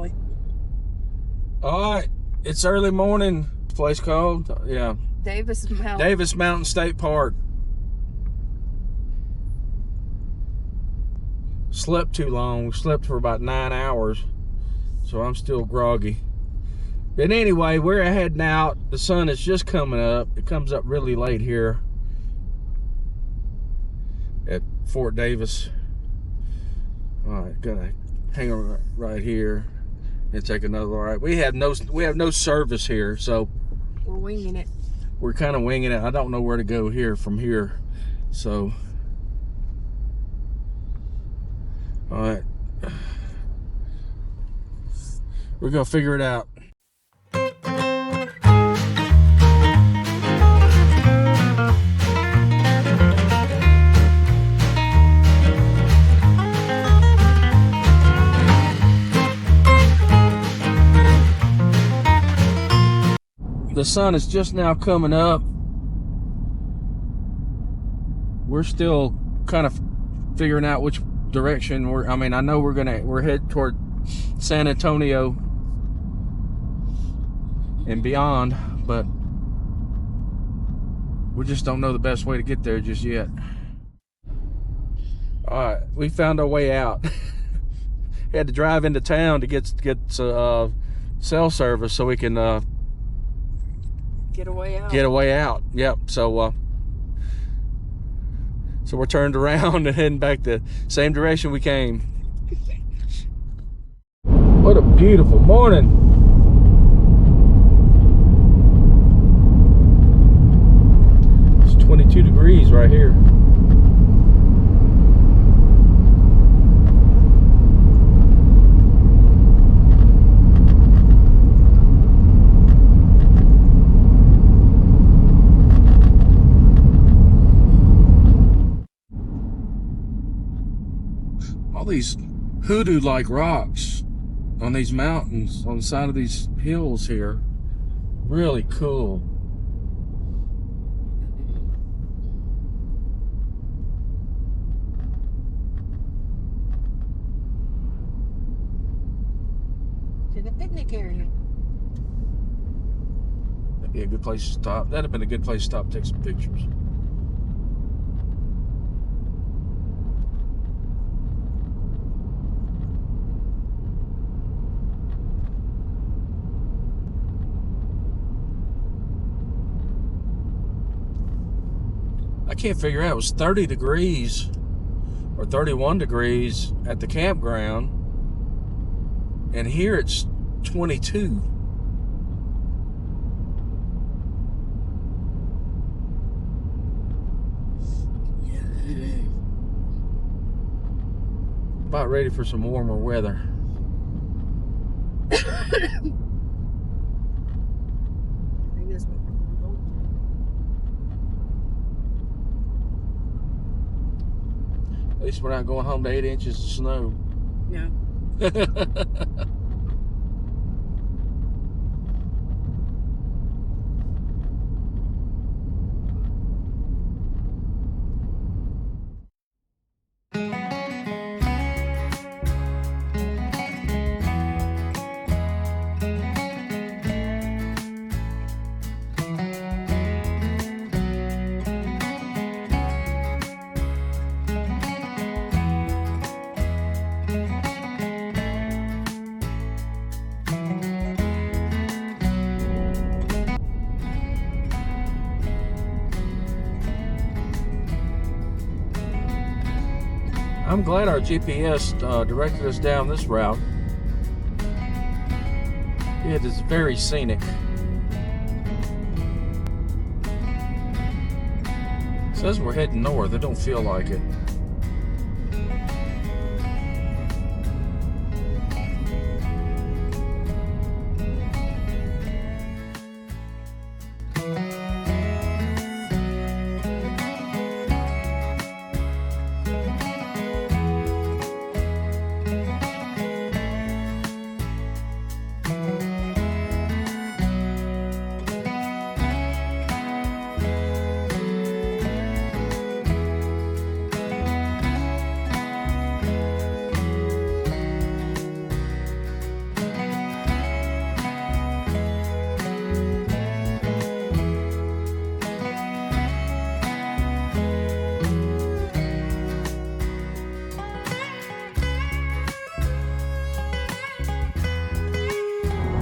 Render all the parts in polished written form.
exactly. All right, it's early morning. Place called, yeah, Davis Mountain State Park. Slept too long. We slept for about 9 hours, so I'm still groggy. But anyway, we're heading out. The sun is just coming up. It comes up really late here at Fort Davis. All right, gonna hang right here and take another ride. We have no service here, so we're winging it. We're kind of winging it. I don't know where to go here from here, so all right, we're gonna figure it out. The sun is just now coming up. We're still kind of figuring out which direction I know we're headed toward San Antonio and beyond, but we just don't know the best way to get there just yet. All right, we found our way out. Had to drive into town to get cell service so we can get a way out. Yep. So we're turned around and heading back the same direction we came. What a beautiful morning. It's 22 degrees right here. All these hoodoo-like rocks on these mountains, on the side of these hills here. Really cool. To the picnic area. That'd be a good place to stop. That'd have been a good place to stop and take some pictures. I can't figure out. It was 30 degrees or 31 degrees at the campground, and here it's 22. About ready for some warmer weather. At least we're not going home to 8 inches of snow. Yeah. I'm glad our GPS directed us down this route. It is very scenic. It says we're heading north. It don't feel like it.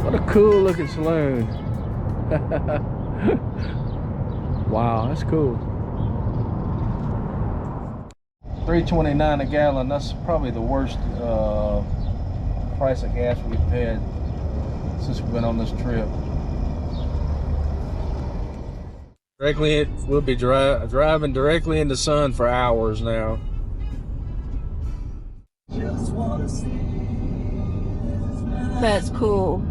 What a cool looking saloon. Wow, that's cool. $3.29 a gallon. That's probably the worst price of gas we've had since we've been on this trip. We'll be driving directly in the sun for hours now. That's cool.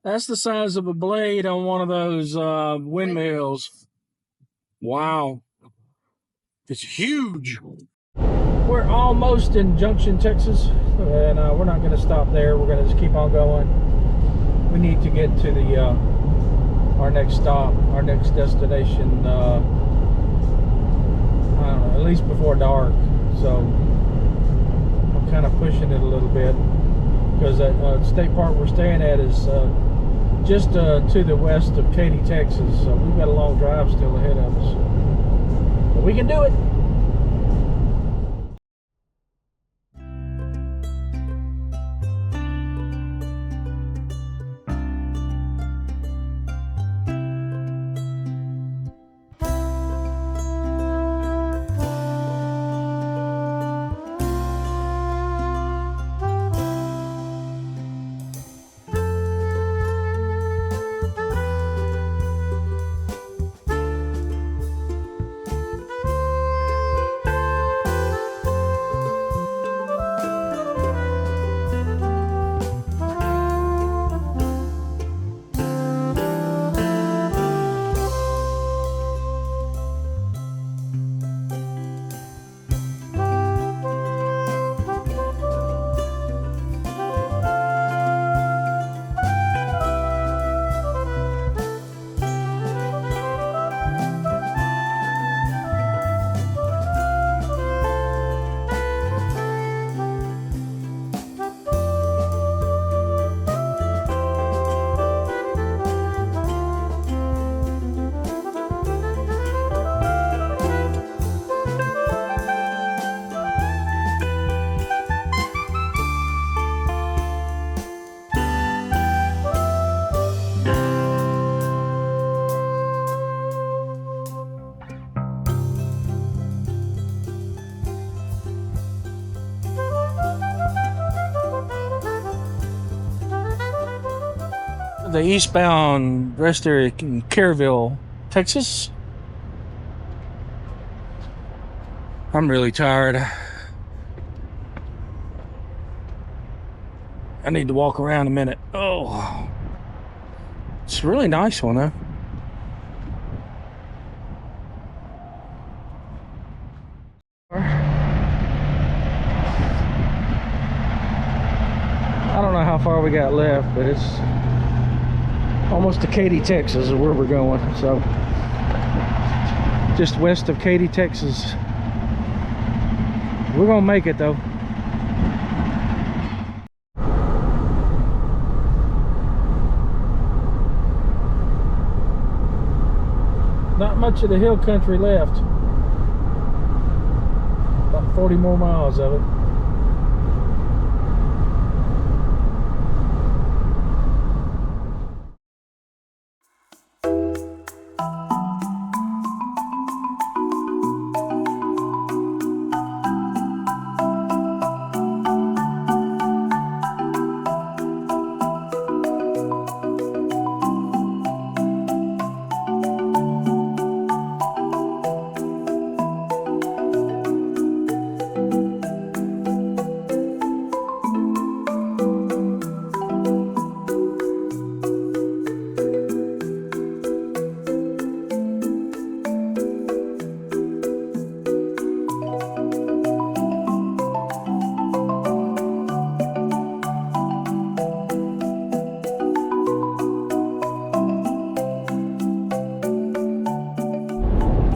That's the size of a blade on one of those windmills. Wow. It's huge. We're almost in Junction, Texas, and we're not going to stop there. We're going to just keep on going. We need to get to the our next stop, our next destination, I don't know, at least before dark. So I'm kind of pushing it a little bit because that state park we're staying at is just to the west of Katy, Texas. So we've got a long drive still ahead of us, but we can do it. The eastbound rest area in Kerrville, Texas. I'm really tired. I need to walk around a minute. Oh, it's a really nice one though. I don't know how far we got left, but it's almost to Katy, Texas is where we're going. So just west of Katy, Texas. We're gonna make it though. Not much of the hill country left. About 40 more miles of it.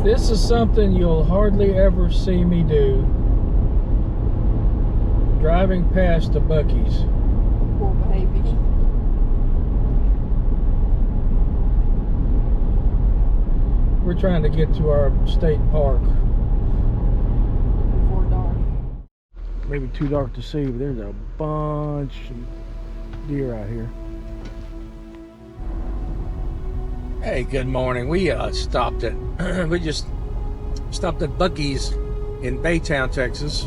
This is something you'll hardly ever see me do. Driving past the Buc-ee's. Poor baby. We're trying to get to our state park. Before dark. Maybe too dark to see, but there's a bunch of deer out here. Hey, good morning. We stopped at we just stopped at Buc-ee's in Baytown, Texas,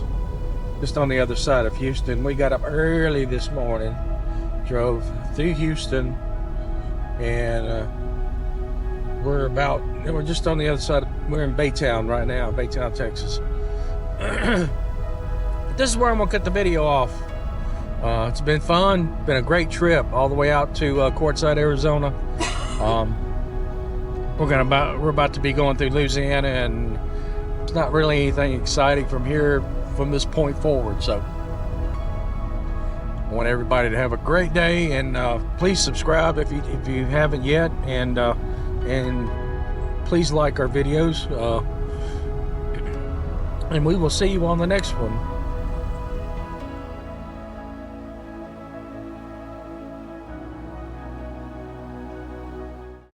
just on the other side of Houston. We got up early this morning, drove through Houston, and we're just on the other side. We're in Baytown right now, Baytown, Texas. This is where I'm gonna cut the video off. It's been fun, been a great trip all the way out to Quartzsite, Arizona. We're about to be going through Louisiana, and it's not really anything exciting from here from this point forward. So I want everybody to have a great day, and please subscribe if you haven't yet, and please like our videos, and we will see you on the next one.